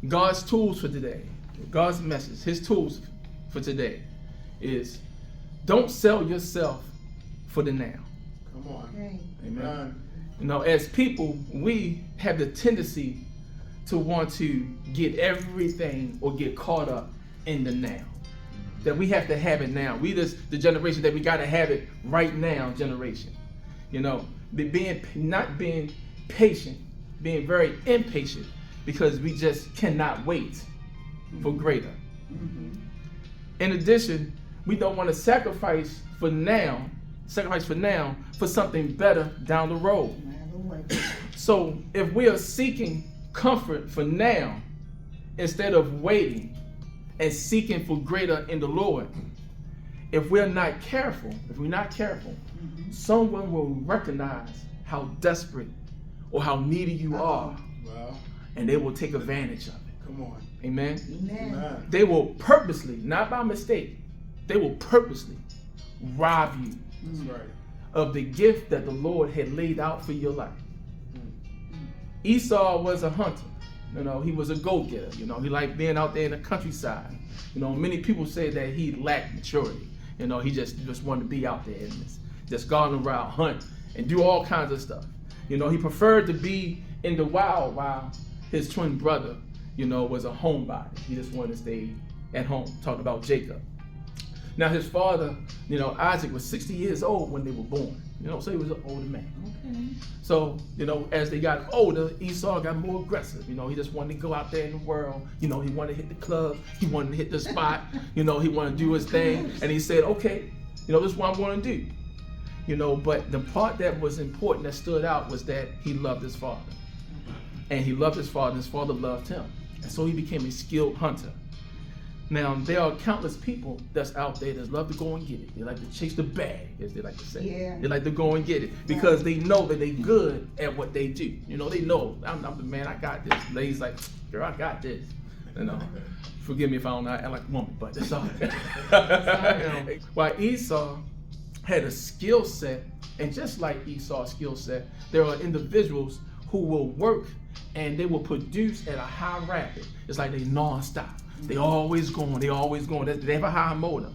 God's tools for today, God's message, his tools for today is don't sell yourself for the now. Come on. Okay. Amen. You know, as people, we have the tendency to want to get everything or get caught up in the now. That we have to have it now. We just the generation that we got to have it right now generation. You know, not being patient, being very impatient because we just cannot wait for greater. Mm-hmm. In addition, we don't want to sacrifice for something better down the road. So if we are seeking comfort for now instead of waiting and seeking for greater in the Lord, if we're not careful, Mm-hmm. someone will recognize how desperate or how needy you are, Well, and they will take advantage of it. come on. Amen. Amen. Amen. They will purposely, not by mistake, they will purposely rob you That's right. of the gift that the Lord had laid out for your life. Esau was a hunter. You know, he was a go-getter. You know, he liked being out there in the countryside. You know, many people say that he lacked maturity. You know, he just wanted to be out there and just go around, hunt, and do all kinds of stuff. You know, he preferred to be in the wild while his twin brother, you know, was a homebody. He just wanted to stay at home. Talking about Jacob. Now his father, you know, Isaac was 60 years old when they were born. You know, so he was an older man. Okay. So, you know, as they got older, Esau got more aggressive. You know, he just wanted to go out there in the world. You know, he wanted to hit the club. He wanted to hit the spot. You know, he wanted to do his thing. And he said, okay, you know, this is what I'm going to do. You know, but the part that was important, that stood out, was that he loved his father. And he loved his father, and his father loved him. And so he became a skilled hunter. Now, there are countless people that's out there that love to go and get it. They like to chase the bag, as they like to say. Yeah. They like to go and get it because they know that they're good at what they do. You know, they know, I'm the man, I got this. Ladies like, girl, I got this. You know, forgive me if I don't act like a woman, but it's all right. While Esau had a skill set, and just like Esau's skill set, there are individuals who will work and they will produce at a high rapid. It's like they non-stop. They always going. They have a high motor.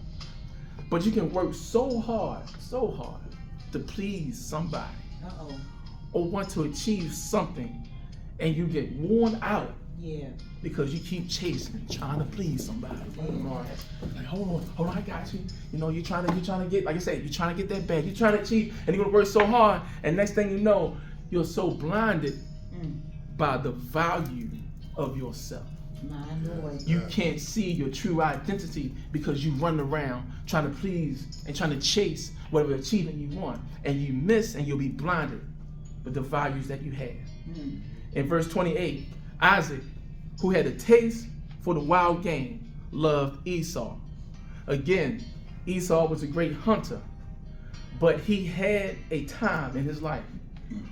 But you can work so hard to please somebody Uh-oh. or want to achieve something, and you get worn out Yeah. because you keep chasing, trying to please somebody. Like, hold on, I got you. You know, you're trying to get, like I said, you're trying to get that bag. You're trying to achieve, and you're gonna work so hard, and next thing you know, you're so blinded by the value of yourself. My Lord. You can't see your true identity because you run around trying to please and trying to chase whatever achievement you want, and you miss, and you'll be blinded with the values that you have. In verse 28, Isaac, who had a taste for the wild game, loved Esau. Again, Esau was a great hunter, but he had a time in his life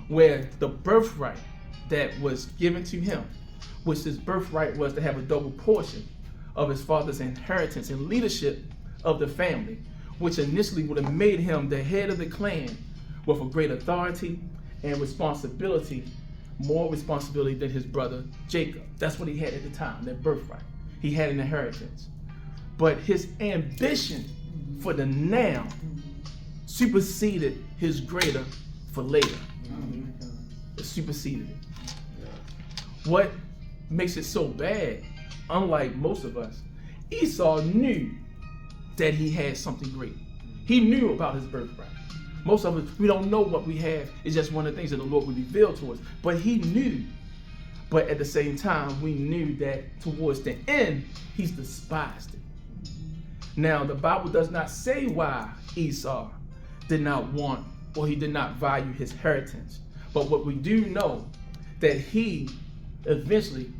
where the birthright that was given to him, which his birthright was to have a double portion of his father's inheritance and leadership of the family, which initially would have made him the head of the clan with a great authority and responsibility, more responsibility than his brother Jacob. That's what he had at the time, that birthright. He had an inheritance. But his ambition for the now superseded his greater for later. It superseded it. What makes it so bad, unlike most of us, Esau knew that he had something great. He knew about his birthright. Most of us, we don't know what we have. It's just one of the things that the Lord would reveal to us. But he knew. But at the same time, we knew that towards the end, he's despised it. Now, the Bible does not say why Esau did not want or he did not value his inheritance. But what we do know, that he eventually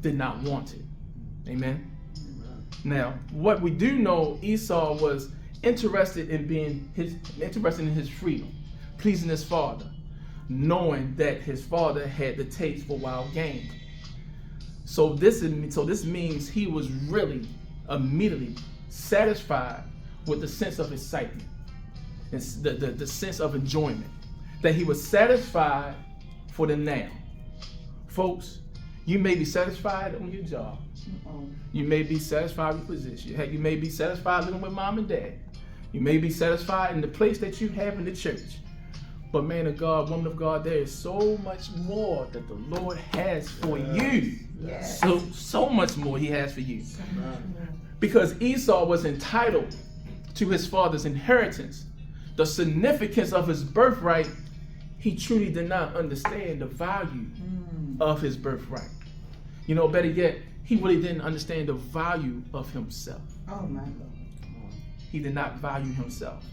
did not want it. Amen? Now, what we do know, Esau was interested in his freedom, pleasing his father, knowing that his father had the taste for wild game. So this means he was really immediately satisfied with the sense of excitement, the sense of enjoyment, that he was satisfied for the now. Folks, You may be satisfied on your job. Uh-oh. You may be satisfied with your position. Heck, you may be satisfied living with mom and dad. You may be satisfied in the place that you have in the church. But man of God, woman of God, there is so much more that the Lord has for you. Yes. So much more he has for you. Because Esau was entitled to his father's inheritance, the significance of his birthright, he truly did not understand the value of his birthright. You know, better yet, he really didn't understand the value of himself. Oh my Lord. He did not value himself.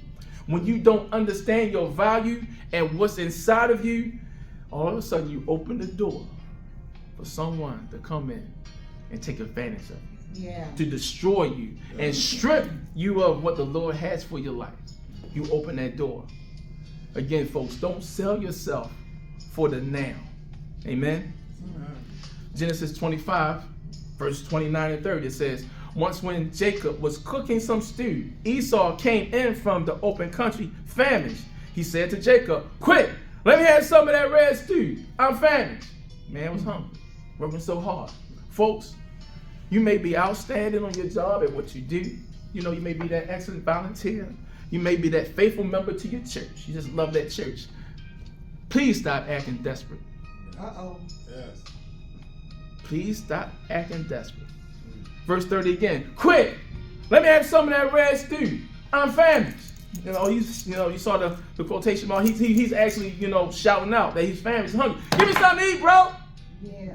When you don't understand your value and what's inside of you, all of a sudden you open the door for someone to come in and take advantage of you, Yeah. to destroy you and strip you of what the Lord has for your life. You open that door. Again, folks, don't sell yourself for the now. Amen. Genesis 25, verse 29 and 30, it says, once when Jacob was cooking some stew, Esau came in from the open country famished. He said to Jacob, quick, let me have some of that red stew. I'm famished. Man was hungry, working so hard. Folks, you may be outstanding on your job at what you do. You know, you may be that excellent volunteer. You may be that faithful member to your church. You just love that church. Please stop acting desperate. Uh-oh. Yes. Please stop acting desperate. Verse 30 again. Quick, let me have some of that red stew. I'm famished. You know, you saw the quotation mark. He's actually, shouting out that he's famished, he's hungry. Give me something to eat, bro. Yeah.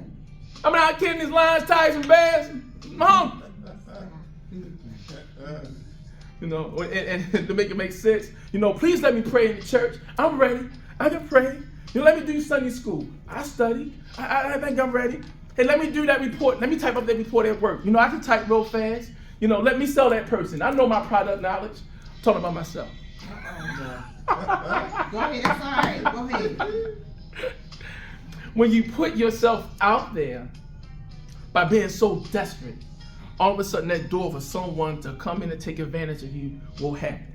I'm out killing these lions, tigers, and bears. I'm hungry. And to make it make sense, please let me pray in the church. I'm ready. I can pray. Let me do Sunday school. I study. I think I'm ready. Hey, let me do that report. Let me type up that report at work. I can type real fast. Let me sell that person. I know my product knowledge. I'm talking about myself. Uh-oh. Go ahead. That's all right. Go ahead. When you put yourself out there by being so desperate, all of a sudden that door for someone to come in and take advantage of you will happen.